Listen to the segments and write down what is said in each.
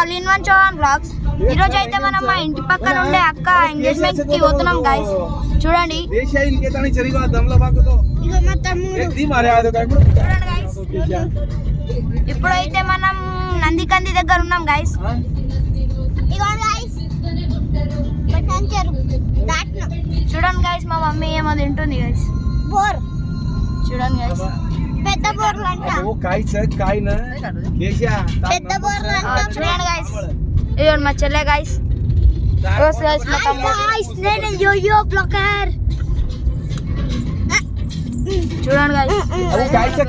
All in one Chauhan blogs. ఈ రోజు అయితే మనం మా ఇంటి పక్కన ఉండే అక్క ఎంగేజ్మెంట్ కి పోతున్నాం గైస్. చూడండి ఇప్పుడైతే మనం నందికంది దగ్గర ఉన్నాం గైస్. చూడండి గైస్, మా మమ్మీ ఏమో తింటుంది గైస్. బోర్ చూడండి గైస్, పెద్ద బోర్లు అంట. పెద్ద బోర్లు అంట. చూడండి గైస్, ఇదిగోండి మా చెల్లె గైస్. నేను యోయో బ్లాకర్. చూడండి గైస్, చూడండి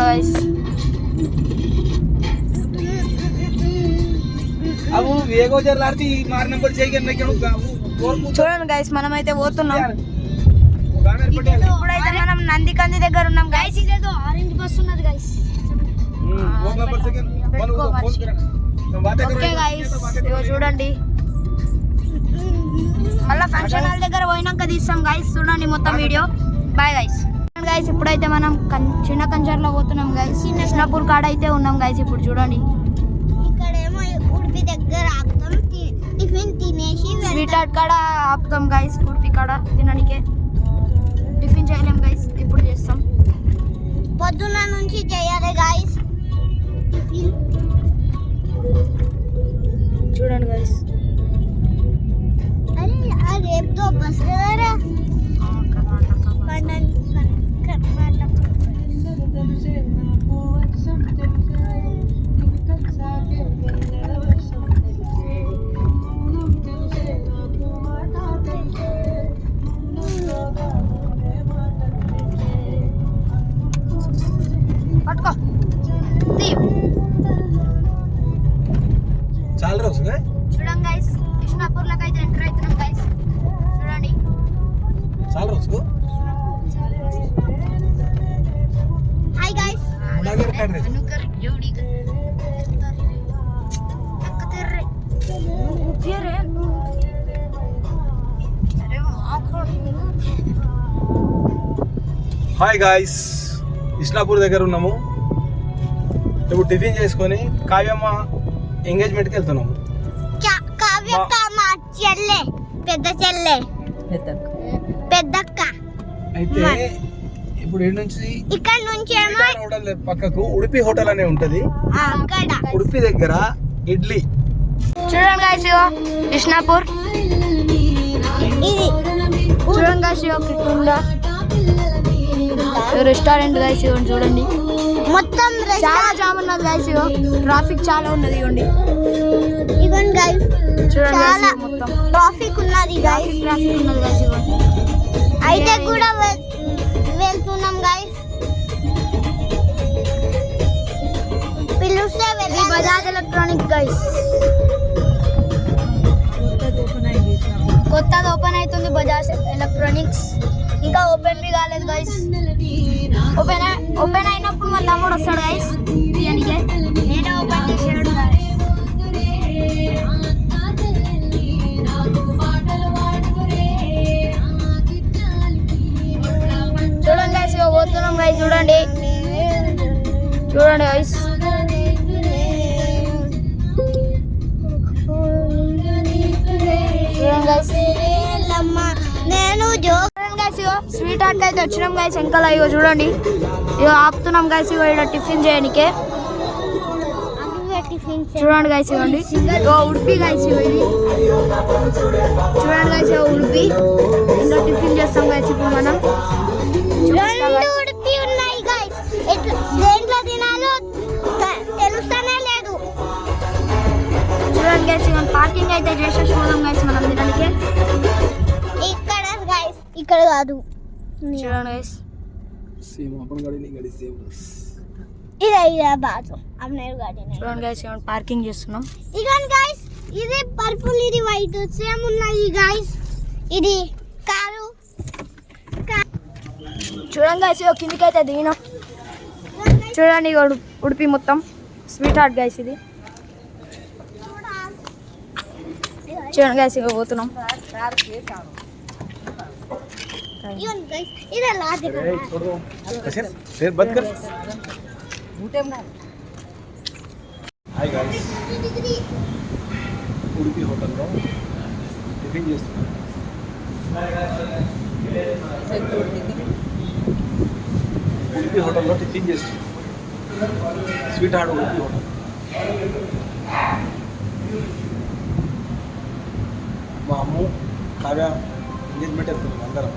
గైస్. చూడండి గైస్, మనమైతే పోతున్నాం. ఇప్పుడైతే మనం నందికంది దగ్గర ఉన్నాం గైస్. ఇదేదో ఆరెంజ్ బస్ ఉన్నది గైస్. ఓకే గైస్, చూడండి మళ్ళీ ఫంక్షన్ హాల్ దగ్గర పోయినాక తీస్తాం గైస్. చూడండి మొత్తం వీడియో. Bye guys. గైస్ ఇప్పుడైతే మనం చిన్న కంచర్లో పోతున్నాం గైస్. కృష్ణాపూర్ కాడ అయితే ఉన్నాం గైస్. ఇప్పుడు చూడండి, ఇక్కడేమో ఉడిపి దగ్గర ఆపుతాం, టిఫిన్ తినేసి స్వీట్ హార్ట్ కాడ ఆపుతాం గైస్. ఉడిపి కాడ తినడానికే, టిఫిన్ చేయలేం గైస్, ఇప్పుడు చేస్తాం. పొద్దున్న నుంచి చేయాలి గైస్ టిఫిన్. చూడండి గైస్, అరే రేపుతో బస్ కదరా పట్టుకో. చాలా రోజు చూడండి గైస్, కృష్ణాపూర్ లోకి అయితే ఎంటర్ అవుతున్నాం గైస్. చూడండి చాలా రోజు. Hi guys. Hi guys, Krishnapur దగ్గర ఉన్నాము. ఇప్పుడు టిఫిన్ చేసుకొని కావ్యమ్మ ఎంగేజ్మెంట్కి వెళ్తున్నాము. పెద్ద చెల్లె పెద్దక్క. అయితే ఇప్పుడు నుంచి ఇక్కడ నుంచి హోటల్ పక్కకు ఉడిపి హోటల్ అనే ఉంటది. ఉడిపి దగ్గర ఇడ్లీ. చూడండి గైస్, కృష్ణాపూర్. చూడండి గైస్, రెస్టారెంట్ గైస్. ఇవ్వండి చూడండి, మొత్తం చాలా జామ్ ఉన్నది గైస్. ట్రాఫిక్ చాలా ఉన్నది. ఇవ్వండి ఇవ్వండి గైస్, చూడండి మొత్తం ట్రాఫిక్ ఉన్నది గైస్. ట్రాఫిక్ ఉన్నది గైస్. ఇవ్వండి అయితే కూడా వెళ్తున్నాం గైస్. పిలుస్తే బజాజ్ ఎలక్ట్రానిక్ గైస్. కొత్తది ఓపెన్ అవుతుంది బజాజ్ ఎలక్ట్రానిక్స్. ఇంకా ఓపెన్ బి కాలేదు గైస్. ఓపెన్ అయినప్పుడు మా తమ్ముడు వస్తాడు గైస్. నేనే ఓపెన్ చేసాడు. చూడండి గైస్, పోతున్నాం గైస్. చూడండి చూడండి గైస్. నేను స్వీట్ హార్ట్ అయితే వచ్చినాం గైస్. వెంకల ఇగో చూడండి, ఇగో ఆపుతున్నాం గైస్. ఇగో ఇక్కడ టిఫిన్ చేయడానికే. చూడండి గైస్, ఇవ్వండి ఇగో ఉడిపి గైస్. ఇగో ఇది చూడండి గైస్, ఇగో ఉడిపి. ఇంకా టిఫిన్ చేస్తాం గైస్. ఇప్పుడు మనం ఉడిపి ఉన్నాయి గైస్. దేంట్లో తినాలో తెలుస్తానే లేదు. చూడండి గైస్, మనం పార్కింగ్ అయితే చేసేసి పోదాం గైస్ మనం తినడానికే. ఇక్కడ గైస్, ఇక్కడ కాదు. చూడండి గైస్, చూడండి గైస్, పార్కింగ్ చేస్తున్నాం. ఇదిగోండి గైస్, ఇది పర్పుల్, ఇది వైట్ సేమ్ ఉన్నాయి గైస్. ఇది కారు. చూడండి గైస్, కిందికి అయితే దిగినాం. చూడండి ఉడిపి మొత్తం స్వీట్ హార్ట్ గైస్. ఇది చూడండి గైస్, ఇక పోతున్నాం. హాయ్ గాయ్స్, ఉడిపి హోటల్లో టిఫిన్ చేస్తున్నాను. ఉడిపి హోటల్లో టిఫిన్ చేస్తున్నాను. Sweet heart Udupi hotel. మా అమ్ము కావ్య ఎంగేజ్మెంట్ వెళ్తున్నాం అందరం.